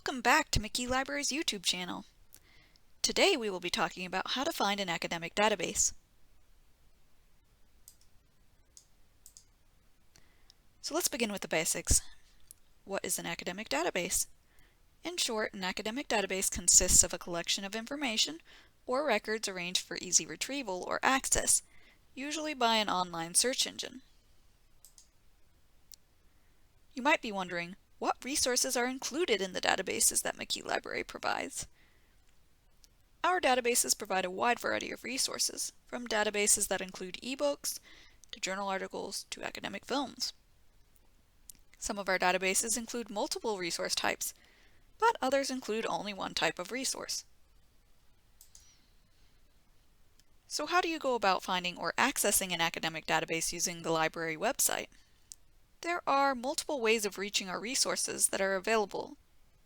Welcome back to McKee Library's YouTube channel. Today we will be talking about how to find an academic database. So let's begin with the basics. What is an academic database? In short, an academic database consists of a collection of information or records arranged for easy retrieval or access, usually by an online search engine. You might be wondering, what resources are included in the databases that McKee Library provides? Our databases provide a wide variety of resources, from databases that include ebooks, to journal articles, to academic films. Some of our databases include multiple resource types, but others include only one type of resource. So how do you go about finding or accessing an academic database using the library website? There are multiple ways of reaching our resources that are available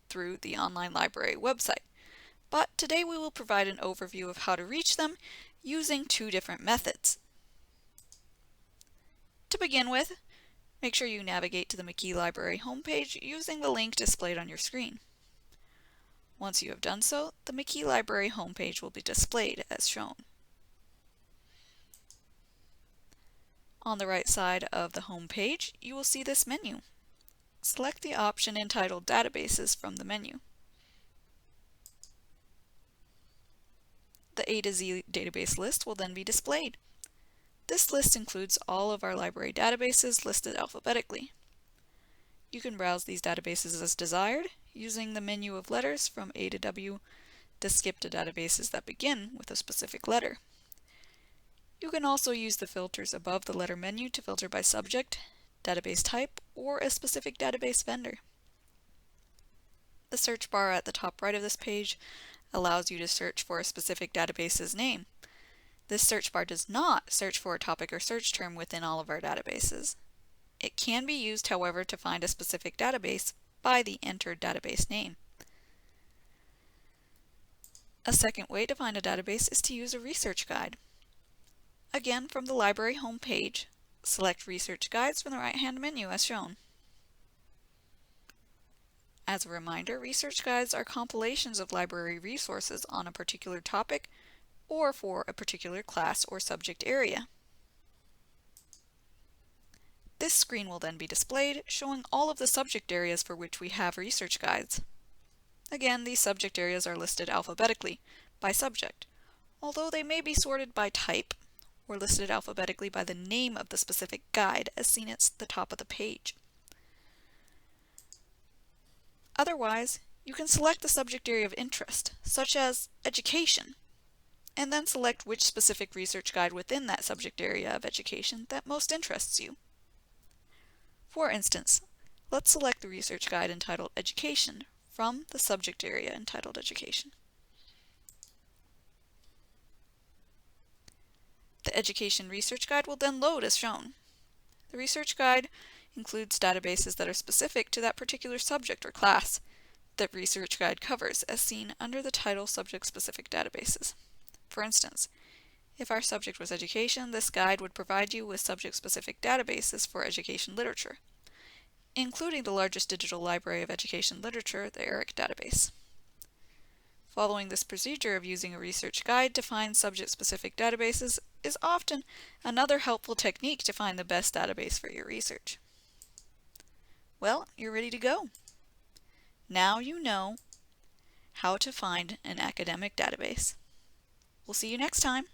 through the online library website, but today we will provide an overview of how to reach them using two different methods. To begin with, make sure you navigate to the McKee Library homepage using the link displayed on your screen. Once you have done so, the McKee Library homepage will be displayed as shown. On the right side of the home page, you will see this menu. Select the option entitled Databases from the menu. The A to Z database list will then be displayed. This list includes all of our library databases listed alphabetically. You can browse these databases as desired, using the menu of letters from A to W to skip to databases that begin with a specific letter. You can also use the filters above the letter menu to filter by subject, database type, or a specific database vendor. The search bar at the top right of this page allows you to search for a specific database's name. This search bar does not search for a topic or search term within all of our databases. It can be used, however, to find a specific database by the entered database name. A second way to find a database is to use a research guide. Again, from the library home page, select Research Guides from the right-hand menu as shown. As a reminder, research guides are compilations of library resources on a particular topic or for a particular class or subject area. This screen will then be displayed, showing all of the subject areas for which we have research guides. Again, these subject areas are listed alphabetically by subject, although they may be sorted by type or listed alphabetically by the name of the specific guide as seen at the top of the page. Otherwise, you can select the subject area of interest, such as education, and then select which specific research guide within that subject area of education that most interests you. For instance, let's select the research guide entitled Education from the subject area entitled Education. The Education Research Guide will then load as shown. The Research Guide includes databases that are specific to that particular subject or class that Research Guide covers, as seen under the title Subject-Specific Databases. For instance, if our subject was education, this guide would provide you with subject-specific databases for education literature, including the largest digital library of education literature, the ERIC database. Following this procedure of using a research guide to find subject-specific databases is often another helpful technique to find the best database for your research. Well, you're ready to go. Now you know how to find an academic database. We'll see you next time.